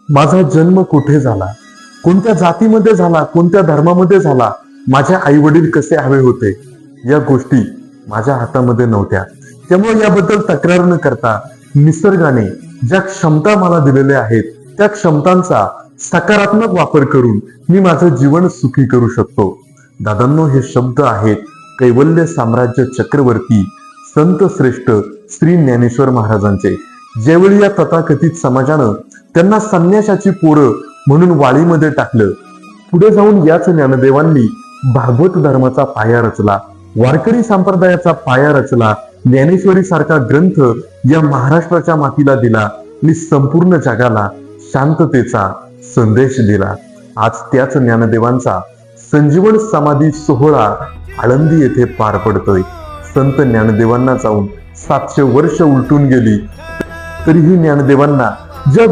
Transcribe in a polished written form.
माझा जन्म कुठे झाला, कोणत्या जातीमध्ये झाला, कोणत्या धर्मामध्ये झाला, माझे आई वडील कसे हवे होते, या गोष्टी माझ्या हातामध्ये नव्हत्या. त्यामुळे याबद्दल तक्रार न करता निसर्गाने ज्या क्षमता मला दिलेल्या आहेत त्या क्षमतांचा सकारात्मक वापर करून मी माझं जीवन सुखी करू शकतो. दादांनो, हे शब्द आहेत कैवल्य साम्राज्य चक्रवर्ती संत श्रेष्ठ श्री ज्ञानेश्वर महाराजांचे. ज्यावेळी या तथाकथित समाजानं त्यांना संन्याशाची पोरं म्हणून वाळीमध्ये टाकलं, पुढे जाऊन याच ज्ञानदेवांनी भागवत धर्माचा पाया रचला, वारकरी संप्रदायाचा पाया रचला, ज्ञानेश्वरी सारखा ग्रंथ या महाराष्ट्राच्या मातीला दिला आणि संपूर्ण जगाला शांततेचा संदेश दिला. आज त्याच ज्ञानदेवांचा संजीवन समाधी सोहळा आळंदी येथे पार पडतोय. संत ज्ञानदेवांना जाऊन 700 वर्ष उलटून गेली, तरीही ज्ञानदेवांना ज्या